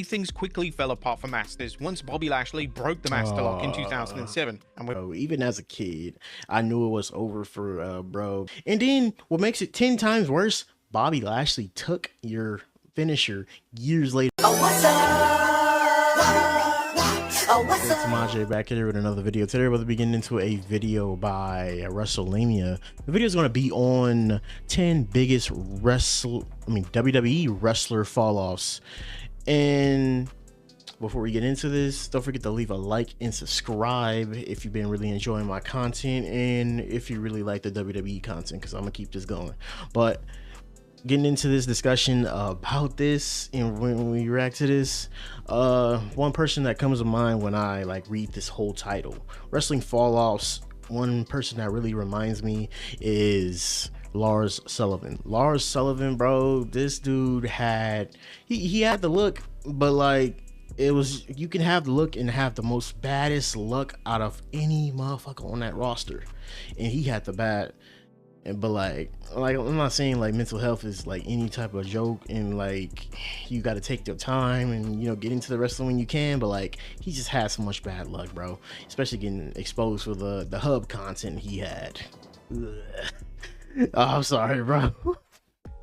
things quickly fell apart for Masters once Bobby Lashley broke the Master Lock in 2007. And even as a kid, I knew it was over for bro. And then what makes it 10 times worse, Bobby Lashley took your finisher years later. It's Majay back here with another video. Today we're beginning into a video by WrestleMania. The video is going to be on 10 biggest WWE wrestler fall-offs. And before we get into this, don't forget to leave a like and subscribe if you've been really enjoying my content and if you really like the WWE content, because I'm gonna keep this going. But getting into this discussion about this, and when we react to this, one person that comes to mind when I read this whole title, wrestling fall-offs, one person that really reminds me is Lars Sullivan. Lars Sullivan, bro, this dude had he had the look, but it was, you can have the look and have the most baddest look out of any motherfucker on that roster, and he had the bad. But I'm not saying mental health is any type of joke, and you got to take your time and get into the wrestling when you can, but he just had so much bad luck, bro, especially getting exposed for the hub content he had. Oh, I'm sorry, bro.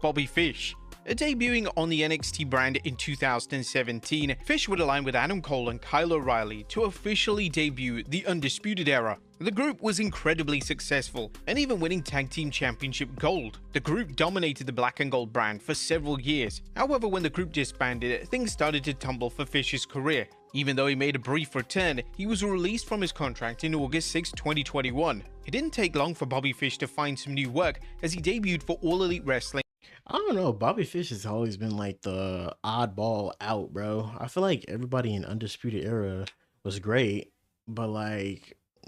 Bobby Fish. Debuting on the NXT brand in 2017, Fish would align with Adam Cole and Kyle O'Reilly to officially debut the Undisputed Era. The group was incredibly successful, and even winning Tag Team Championship Gold. The group dominated the Black and Gold brand for several years. However, when the group disbanded, things started to tumble for Fish's career. Even though he made a brief return, he was released from his contract in August 6, 2021. It didn't take long for Bobby Fish to find some new work as he debuted for All Elite Wrestling. I don't know, Bobby Fish has always been the oddball out, bro. I feel like everybody in Undisputed Era was great, but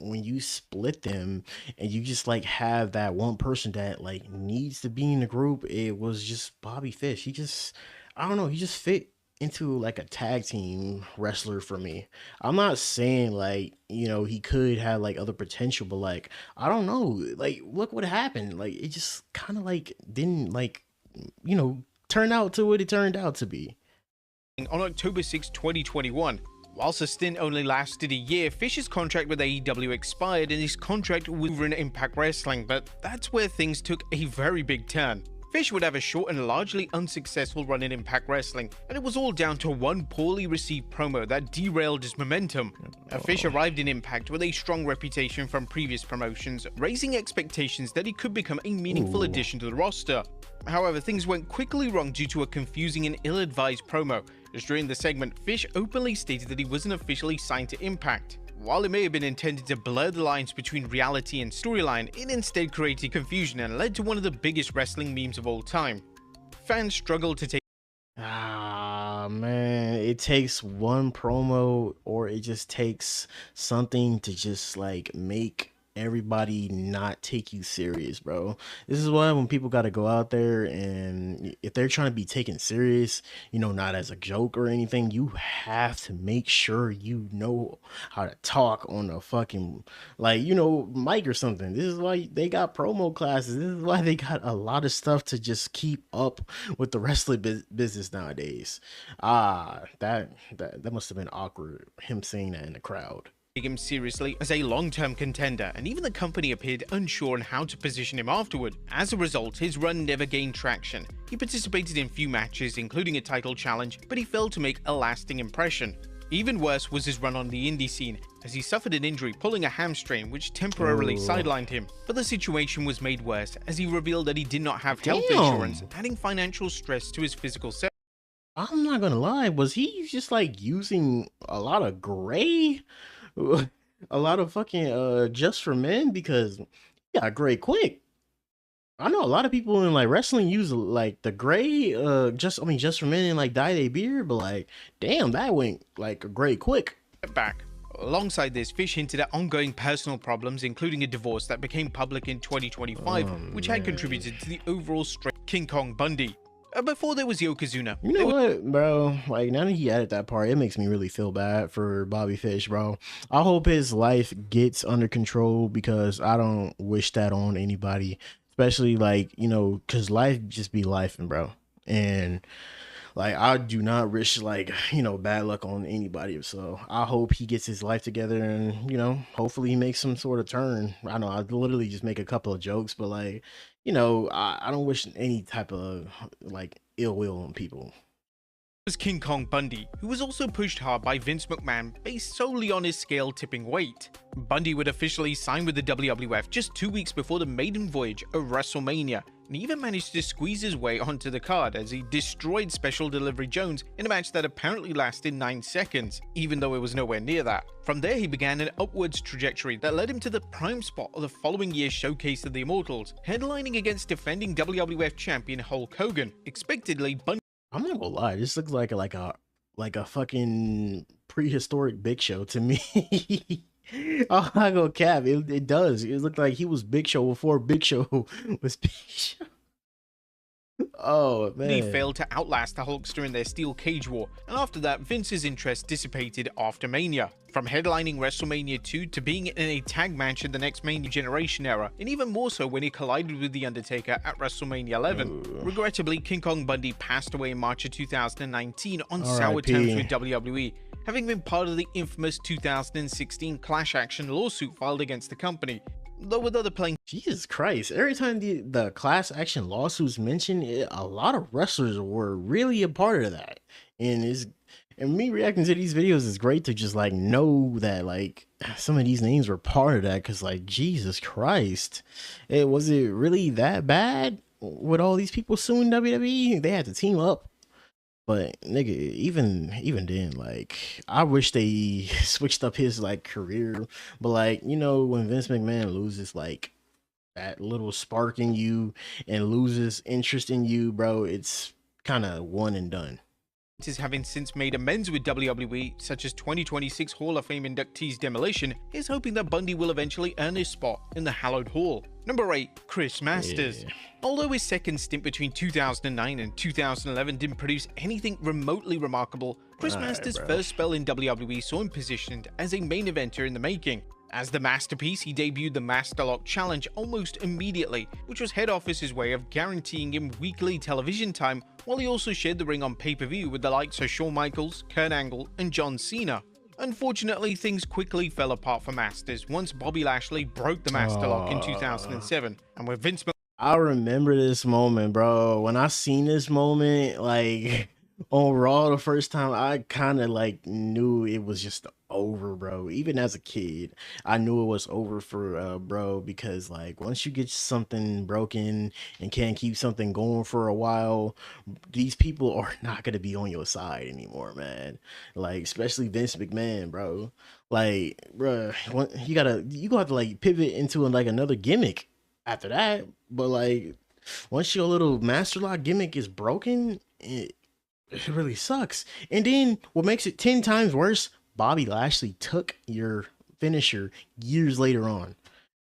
when you split them and you just have that one person that needs to be in the group, it was just Bobby Fish. He just, I don't know, he just fit into a tag team wrestler for me. I'm not saying he could have other potential, but I don't know, look what happened. It just kind of didn't turn out to what it turned out to be. On October 6, 2021, whilst the stint only lasted a year, Fish's contract with AEW expired and his contract was over in Impact Wrestling, but that's where things took a very big turn. Fish would have a short and largely unsuccessful run in Impact Wrestling, and it was all down to one poorly received promo that derailed his momentum. Fish arrived in Impact with a strong reputation from previous promotions, raising expectations that he could become a meaningful addition to the roster. However, things went quickly wrong due to a confusing and ill-advised promo, as during the segment, Fish openly stated that he wasn't officially signed to Impact. While it may have been intended to blur the lines between reality and storyline, it instead created confusion and led to one of the biggest wrestling memes of all time. Fans struggled to take. Ah, man, it takes one promo, or it just takes something to just make everybody not take you serious, bro. This is why when people got to go out there, and if they're trying to be taken serious, not as a joke or anything, you have to make sure you know how to talk on a fucking mic or something. This is why they got promo classes. This is why they got a lot of stuff to just keep up with the wrestling business nowadays. That must have been awkward, him saying that in the crowd. Him seriously as a long-term contender, and even the company appeared unsure on how to position him afterward. As a result, his run never gained traction. He participated in few matches, including a title challenge, but he failed to make a lasting impression. Even worse was his run on the indie scene, as he suffered an injury pulling a hamstring which temporarily sidelined him. But the situation was made worse as he revealed that he did not have health insurance, adding financial stress to his physical self. I'm not gonna lie, was he just using a lot of gray? A lot of fucking Just for Men, because he got gray quick. I know a lot of people in wrestling use the gray just for Men and dye their beard, but damn, that went gray quick. Back. Alongside this, Fish hinted at ongoing personal problems, including a divorce that became public in 2025, which had contributed to the overall straight King Kong Bundy. Before there was Yokozuna. You know what, bro? Now that he added that part, it makes me really feel bad for Bobby Fish, bro. I hope his life gets under control, because I don't wish that on anybody, especially because life just be lifing, bro. And Like, I do not wish, like, bad luck on anybody. So I hope he gets his life together and, hopefully he makes some sort of turn. I know I literally just make a couple of jokes, but like, I don't wish any type of like ill will on people. Was King Kong Bundy, who was also pushed hard by Vince McMahon based solely on his scale tipping weight. Bundy would officially sign with the WWF just 2 weeks before the maiden voyage of WrestleMania, and even managed to squeeze his way onto the card as he destroyed Special Delivery Jones in a match that apparently lasted 9 seconds, even though it was nowhere near that. From there he began an upwards trajectory that led him to the prime spot of the following year's Showcase of the Immortals, headlining against defending WWF champion Hulk Hogan. Expectedly, Bundy I'm not gonna lie, this looks like a fucking prehistoric Big Show to me. I'm not gonna cap. It does. It looked like he was Big Show before Big Show was Big Show. Oh man. He failed to outlast the Hulkster in their steel cage war, and after that Vince's interest dissipated after Mania. From headlining WrestleMania 2 to being in a tag match in the next Mania generation era, and even more so when he collided with The Undertaker at WrestleMania 11. Regrettably, King Kong Bundy passed away in March of 2019 on sour terms with WWE, having been part of the infamous 2016 class action lawsuit filed against the company. Though with other playing, Jesus Christ, every time the class action lawsuits mentioned it, a lot of wrestlers were really a part of that. And me reacting to these videos is great to just like know that like some of these names were part of that, because like Jesus Christ, was it really that bad with all these people suing WWE? They had to team up. But nigga, even then, like, I wish they switched up his like career. But like, when Vince McMahon loses like that little spark in you and loses interest in you, bro, it's kind of one and done. Having since made amends with WWE, such as 2026 Hall of Fame inductees Demolition, is hoping that Bundy will eventually earn his spot in the Hallowed Hall. Number 8. Chris Masters. Yeah. Although his second stint between 2009 and 2011 didn't produce anything remotely remarkable, Chris Masters' first spell in WWE saw him positioned as a main eventer in the making. As the Masterpiece, he debuted the Master Lock Challenge almost immediately, which was head office's way of guaranteeing him weekly television time, while he also shared the ring on pay-per-view with the likes of Shawn Michaels, Kurt Angle, and John Cena. Unfortunately, things quickly fell apart for Masters once Bobby Lashley broke the Master Lock in 2007, and with Vince I remember this moment, bro. When I seen this moment, like, on Raw the first time, I kind of like knew it was just over, bro. Even as a kid, I knew it was over for bro, because like once you get something broken and can't keep something going for a while, these people are not gonna be on your side anymore, man. Like especially Vince McMahon, bro. Like, bro, you gonna have to like pivot into like another gimmick after that. But like once your little Master Lock gimmick is broken, it really sucks. And then what makes it 10 times worse, Bobby Lashley took your finisher years later on.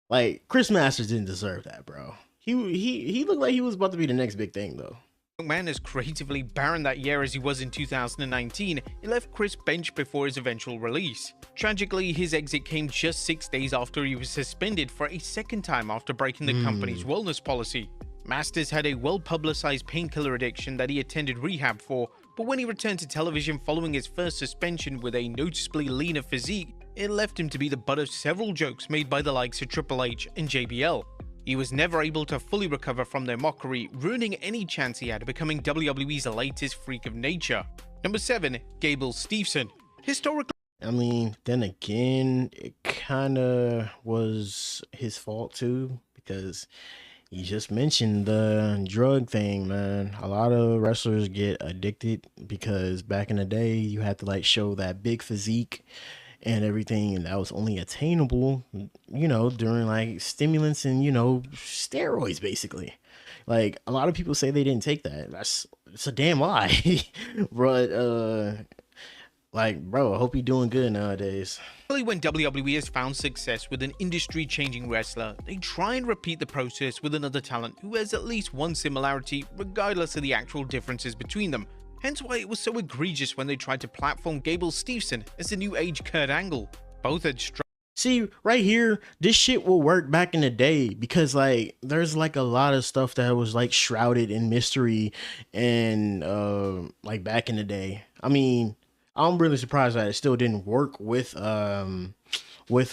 Like, Chris Masters didn't deserve that, bro. He looked like he was about to be the next big thing, though. McMahon as creatively barren that year as he was in 2019, it left Chris benched before his eventual release. Tragically, his exit came just 6 days after he was suspended for a second time after breaking the company's wellness policy. Masters had a well-publicized painkiller addiction that he attended rehab for, but when he returned to television following his first suspension with a noticeably leaner physique, it left him to be the butt of several jokes made by the likes of Triple H and JBL. He was never able to fully recover from their mockery, ruining any chance he had of becoming WWE's latest freak of nature. Number 7. Gable Steveson. Historically, I mean, then again, it kind of was his fault too, because you just mentioned the drug thing, man. A lot of wrestlers get addicted because back in the day, you had to like show that big physique and everything, and that was only attainable, during like stimulants and, steroids, basically. Like, a lot of people say they didn't take that. It's a damn lie. But, like, bro, I hope you're doing good nowadays. When WWE has found success with an industry-changing wrestler, they try and repeat the process with another talent who has at least one similarity, regardless of the actual differences between them. Hence why it was so egregious when they tried to platform Gable Steveson as the new age Kurt Angle. Both had See, right here, this shit will work back in the day because like there's like a lot of stuff that was like shrouded in mystery and like back in the day. I mean, I'm really surprised that it still didn't work with bro with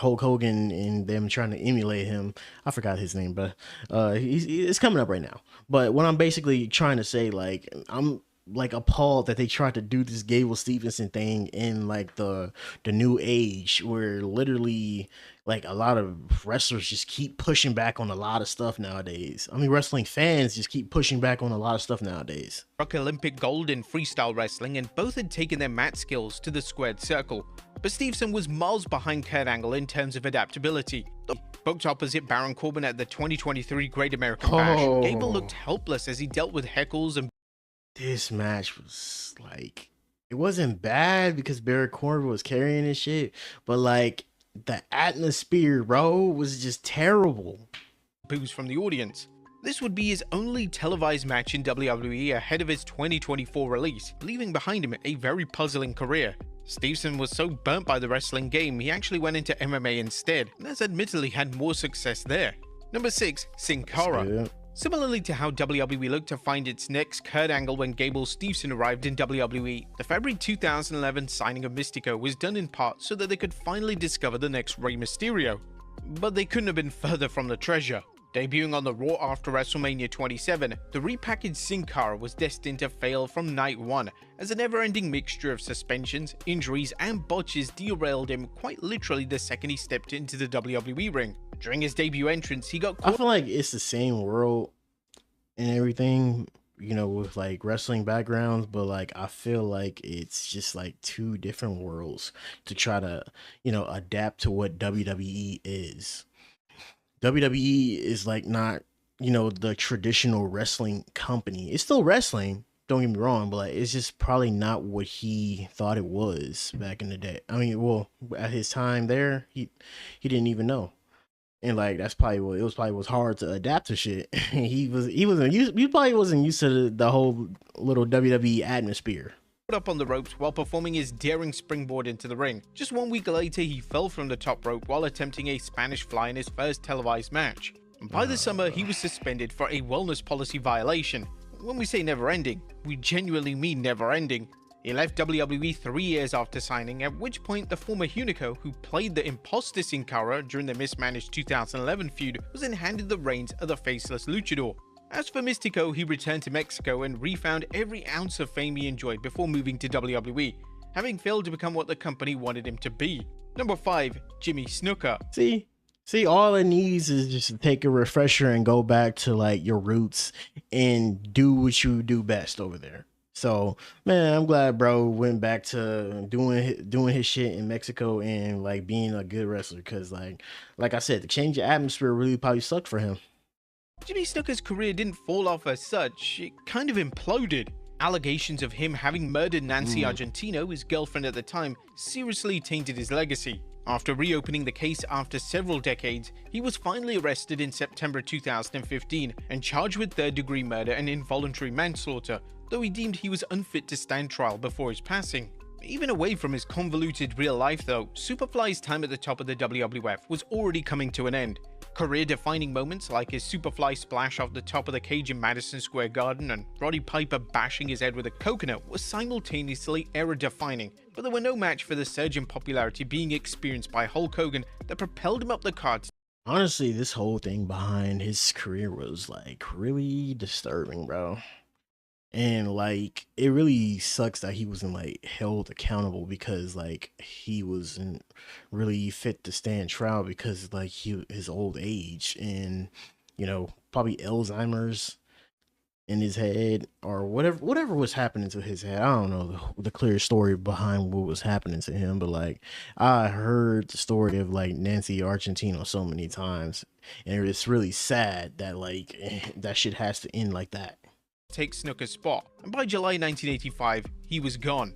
Hulk Hogan and them trying to emulate him. I forgot his name, but it's coming up right now. But what I'm basically trying to say, like, I'm like appalled that they tried to do this Gable Stevenson thing in like the new age where literally like a lot of wrestlers just keep pushing back on a lot of stuff nowadays. I mean, wrestling fans just keep pushing back on a lot of stuff nowadays. Olympic gold in freestyle wrestling, and both had taken their mat skills to the squared circle. But Stevenson was miles behind Kurt Angle in terms of adaptability. Booked opposite Baron Corbin at the 2023 Great American Bash, Gable looked helpless as he dealt with heckles and this match was like, it wasn't bad because Baron Corbin was carrying his shit, but like the atmosphere, bro, was just terrible. boos from the audience. This would be his only televised match in WWE ahead of his 2024 release, leaving behind him a very puzzling career. Stevenson was so burnt by the wrestling game, he actually went into MMA instead, and has admittedly had more success there. Number 6, Sin Cara. Similarly to how WWE looked to find its next Kurt Angle when Gable Stevenson arrived in WWE, the February 2011 signing of Mystico was done in part so that they could finally discover the next Rey Mysterio. But they couldn't have been further from the treasure. Debuting on the Raw after WrestleMania 27, the repackaged Sin Cara was destined to fail from night one, as a never-ending mixture of suspensions, injuries, and botches derailed him quite literally the second he stepped into the WWE ring. During his debut entrance, he got caught. I feel like it's the same world and everything, you know, with like wrestling backgrounds, but like I feel like it's just like two different worlds to try to, you know, adapt to what WWE is. WWE is like not, you know, the traditional wrestling company. It's still wrestling, don't get me wrong, but like it's just probably not what he thought it was back in the day. I mean, well, at his time there, he didn't even know. And like that's probably what it was. Probably was hard to adapt to shit. he wasn't used. He probably wasn't used to the whole little WWE atmosphere. Up on the ropes while performing his daring springboard into the ring. Just 1 week later, he fell from the top rope while attempting a Spanish fly in his first televised match. By the summer, he was suspended for a wellness policy violation. When we say never ending, we genuinely mean never ending. He left WWE 3 years after signing, at which point the former Hunico, who played the imposter Sin Cara during the mismanaged 2011 feud, was then handed the reins of the faceless luchador. As for Mystico, he returned to Mexico and refound every ounce of fame he enjoyed before moving to WWE, having failed to become what the company wanted him to be. Number 5, Jimmy Snuka. See, all it needs is just to take a refresher and go back to like your roots and do what you do best over there. So, man, I'm glad bro went back to doing his shit in Mexico and like being a good wrestler, because like I said, the change of atmosphere really probably sucked for him. Jimmy Snuka's career didn't fall off as such, it kind of imploded. Allegations of him having murdered Nancy Argentino, his girlfriend at the time, seriously tainted his legacy. After reopening the case after several decades, he was finally arrested in September 2015 and charged with third-degree murder and involuntary manslaughter, though he deemed he was unfit to stand trial before his passing. Even away from his convoluted real life though, Superfly's time at the top of the WWF was already coming to an end. Career-defining moments like his Superfly splash off the top of the cage in Madison Square Garden and Roddy Piper bashing his head with a coconut were simultaneously era-defining, but there were no match for the surge in popularity being experienced by Hulk Hogan that propelled him up the cards. Honestly, this whole thing behind his career was like really disturbing, bro. And like it really sucks that he wasn't like held accountable, because like he wasn't really fit to stand trial because like his old age and, you know, probably Alzheimer's in his head or whatever was happening to his head. I don't know the clear story behind what was happening to him, but like I heard the story of like Nancy Argentino so many times, and it's really sad that like that shit has to end like that. Take Snuka's spot, and by July 1985, he was gone.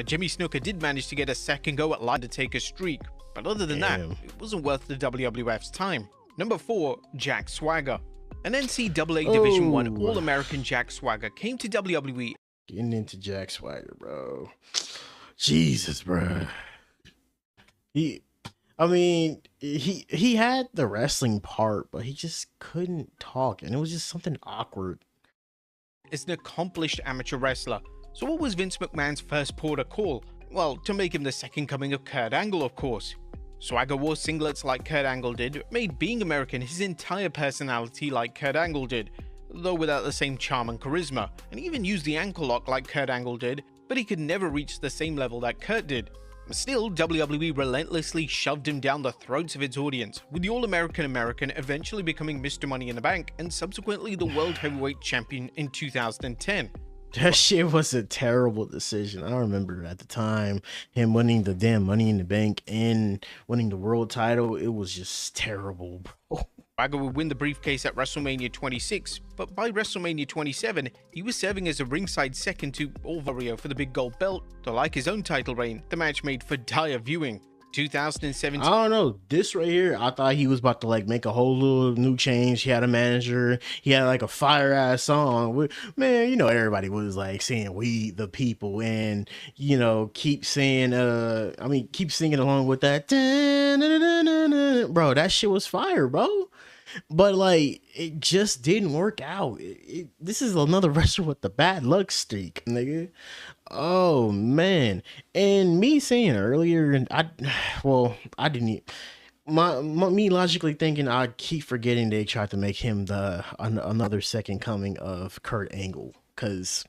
Jimmy Snuka did manage to get a second go at life to take a streak, but other than that, it wasn't worth the WWF's time. Number 4, Jack Swagger. An NCAA Division 1 All-American Jack Swagger came to WWE. Getting into Jack Swagger, bro. Jesus, bro. He, I mean, he had the wrestling part, but he just couldn't talk, and it was just something awkward. Is an accomplished amateur wrestler. So what was Vince McMahon's first port of call? Well, to make him the second coming of Kurt Angle, of course. Swagger wore singlets like Kurt Angle did, made being American his entire personality like Kurt Angle did, though without the same charm and charisma, and even used the ankle lock like Kurt Angle did, but he could never reach the same level that Kurt did. Still, WWE relentlessly shoved him down the throats of its audience, with the All-American American eventually becoming Mr. Money in the Bank and subsequently the World Heavyweight Champion in 2010. That shit was a terrible decision. I remember at the time him winning the damn Money in the Bank and winning the world title. It was just terrible, bro. Swagger would win the briefcase at WrestleMania 26, but by WrestleMania 27, he was serving as a ringside second to Vario for the big gold belt. Though like his own title reign, the match made for dire viewing. 2017. I don't know. This right here, I thought he was about to like make a whole little new change. He had a manager. He had like a fire ass song. Man, you know, everybody was like saying "We the People" and you know, keep saying keep singing along with that. Bro, that shit was fire, bro. But like, it just didn't work out. This is another wrestler with the bad luck streak, nigga. Oh man. And me saying earlier, and I didn't. Me logically thinking, I keep forgetting they tried to make him another second coming of Kurt Angle. Cause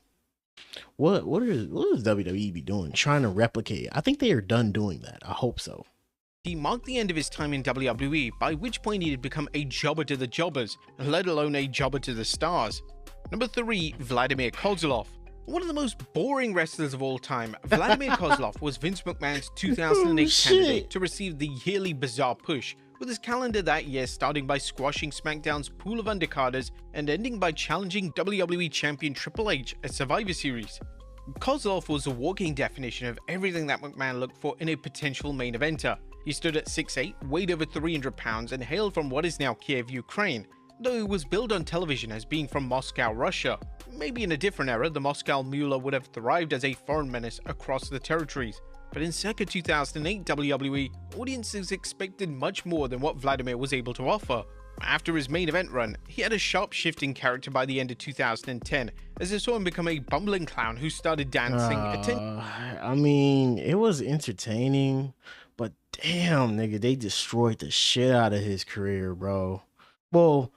what does WWE be doing? Trying to replicate? I think they are done doing that. I hope so. He marked the end of his time in WWE, by which point he had become a jobber to the jobbers, let alone a jobber to the stars. Number 3, Vladimir Kozlov. One of the most boring wrestlers of all time, Vladimir Kozlov was Vince McMahon's 2008 candidate to receive the yearly Bizarre Push, with his calendar that year starting by squashing SmackDown's pool of undercarders and ending by challenging WWE Champion Triple H at Survivor Series. Kozlov was a walking definition of everything that McMahon looked for in a potential main eventer. He stood at 6'8", weighed over 300 pounds, and hailed from what is now Kiev, Ukraine, though he was billed on television as being from Moscow, Russia. Maybe in a different era, the Moscow Mule would have thrived as a foreign menace across the territories. But in circa 2008 WWE, audiences expected much more than what Vladimir was able to offer. After his main event run, he had a sharp shift in character by the end of 2010, as I saw him become a bumbling clown who started dancing. I mean, it was entertaining, but damn, nigga, they destroyed the shit out of his career, bro. Well,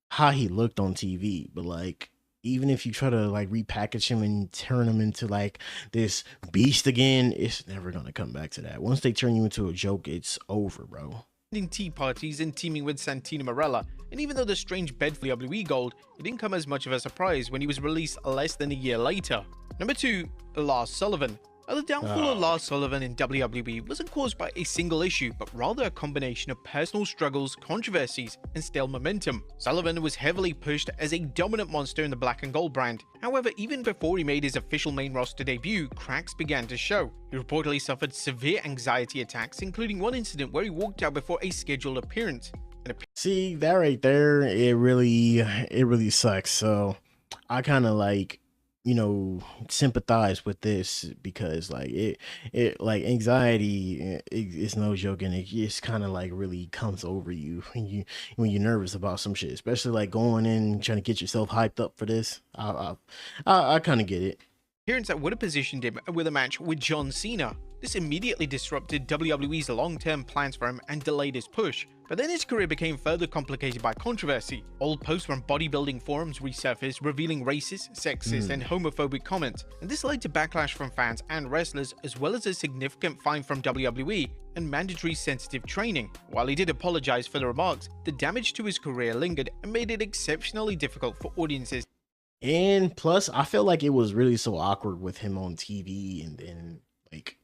how he looked on TV, but like, even if you try to like repackage him and turn him into like this beast again, it's never gonna come back to that. Once they turn you into a joke, it's over, bro. Tea parties and teaming with Santino Marella, and even though the strange bed for WWE Gold, it didn't come as much of a surprise when he was released less than a year later. Number 2, Lars Sullivan. The downfall of Lars Sullivan in WWE wasn't caused by a single issue, but rather a combination of personal struggles, controversies, and stale momentum. Sullivan was heavily pushed as a dominant monster in the black and gold brand. However, even before he made his official main roster debut, cracks began to show. He reportedly suffered severe anxiety attacks, including one incident where he walked out before a scheduled appearance. See, that right there, it really sucks. So I kind of like, you know, sympathize with this because like it like anxiety is no joke, and it just kind of like really comes over you when you're nervous about some shit, especially like going in trying to get yourself hyped up for this. I kind of get it. Appearance that would have positioned him with a match with John Cena. This immediately disrupted WWE's long-term plans for him and delayed his push. But then his career became further complicated by controversy. Old posts from bodybuilding forums resurfaced, revealing racist, sexist, and homophobic comments. And this led to backlash from fans and wrestlers, as well as a significant fine from WWE and mandatory sensitive training. While he did apologize for the remarks, the damage to his career lingered and made it exceptionally difficult for audiences. And plus, I felt like it was really so awkward with him on TV, and then like,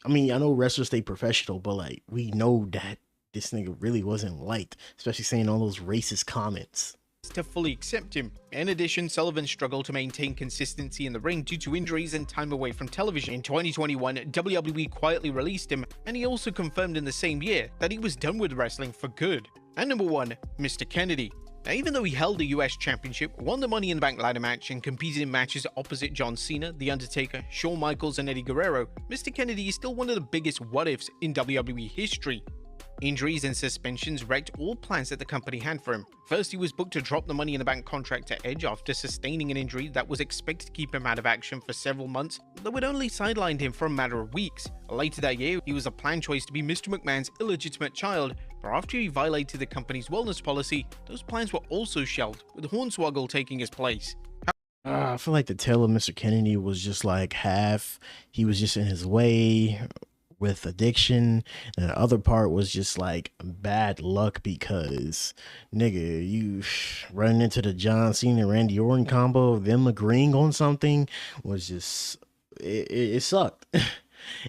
I mean, I know wrestlers stay professional, but like, we know that this nigga really wasn't liked, especially saying all those racist comments. To fully accept him. In addition, Sullivan struggled to maintain consistency in the ring due to injuries and time away from television. In 2021, WWE quietly released him, and he also confirmed in the same year that he was done with wrestling for good. And number 1, Mr. Kennedy. Now, even though he held the US Championship, won the Money in the Bank ladder match, and competed in matches opposite John Cena, The Undertaker, Shawn Michaels, and Eddie Guerrero, Mr. Kennedy is still one of the biggest what-ifs in WWE history. Injuries and suspensions wrecked all plans that the company had for him. First, he was booked to drop the Money in the Bank contract to Edge after sustaining an injury that was expected to keep him out of action for several months, though it only sidelined him for a matter of weeks. Later that year, he was a planned choice to be Mr. McMahon's illegitimate child, but after he violated the company's wellness policy, those plans were also shelved, with Hornswoggle taking his place. I feel like the tale of Mr. Kennedy was just like half he was just in his way with addiction, and the other part was just like bad luck because nigga, you running into the John Cena Randy Orton combo, them agreeing on something was just it sucked.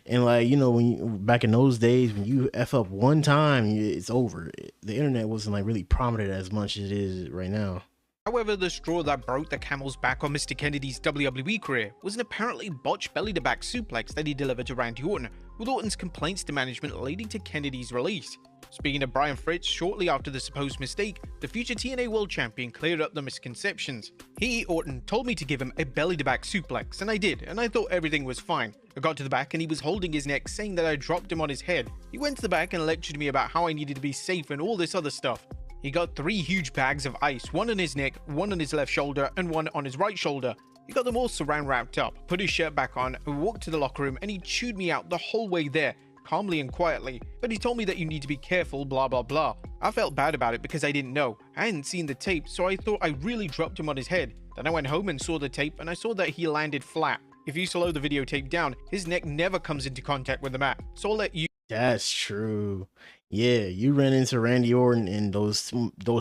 And like, you know, when you, back in those days, when you F up one time, it's over. The internet wasn't like really prominent as much as it is right now. However, the straw that broke the camel's back on Mr. Kennedy's WWE career was an apparently botched belly-to-back suplex that he delivered to Randy Orton, with Orton's complaints to management leading to Kennedy's release. Speaking of Brian Fritz, shortly after the supposed mistake, the future TNA World Champion cleared up the misconceptions. He, Orton, told me to give him a belly-to-back suplex, and I did, and I thought everything was fine. I got to the back and he was holding his neck, saying that I dropped him on his head. He went to the back and lectured me about how I needed to be safe and all this other stuff. He got 3 huge bags of ice, one on his neck, one on his left shoulder, and one on his right shoulder. He got them all saran wrapped up, put his shirt back on, and walked to the locker room, and he chewed me out the whole way there, calmly and quietly, but he told me that you need to be careful, blah blah blah. I felt bad about it because I didn't know. I hadn't seen the tape, so I thought I really dropped him on his head. Then I went home and saw the tape, and I saw that he landed flat. If you slow the videotape down, his neck never comes into contact with the mat, so I'll let you— That's true. Yeah, you ran into Randy Orton in those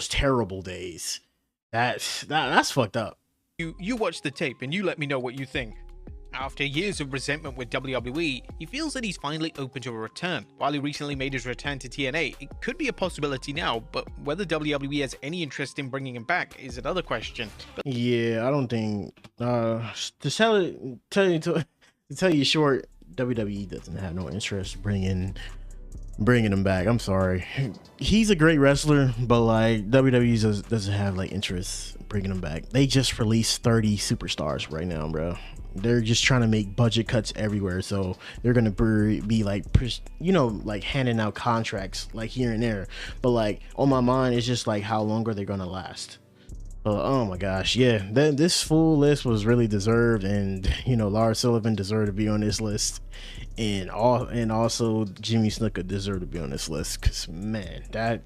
terrible days. That's fucked up. You watch the tape and you let me know what you think. After years of resentment with WWE, he feels that he's finally open to a return. While he recently made his return to TNA, it could be a possibility now, but whether WWE has any interest in bringing him back is another question. Yeah, I don't think. To tell you short, WWE doesn't have no interest bringing him back. I'm sorry. He's a great wrestler, but like WWE doesn't have like interest bringing him back. They just released 30 superstars right now, bro. They're just trying to make budget cuts everywhere, so they're gonna be like, you know, like handing out contracts like here and there. But like on my mind, it's just like how long are they gonna last? Oh my gosh, yeah, this full list was really deserved, and you know, Lars Sullivan deserved to be on this list, and also Jimmy Snuka deserved to be on this list, because man, I'm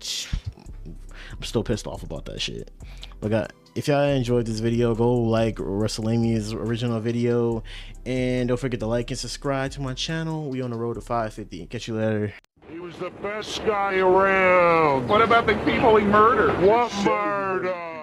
still pissed off about that shit. But if y'all enjoyed this video, go like WrestleMania's original video, and don't forget to like and subscribe to my channel. We on the road to 550. Catch you later. He was the best guy around. What about the people he murdered? What murder?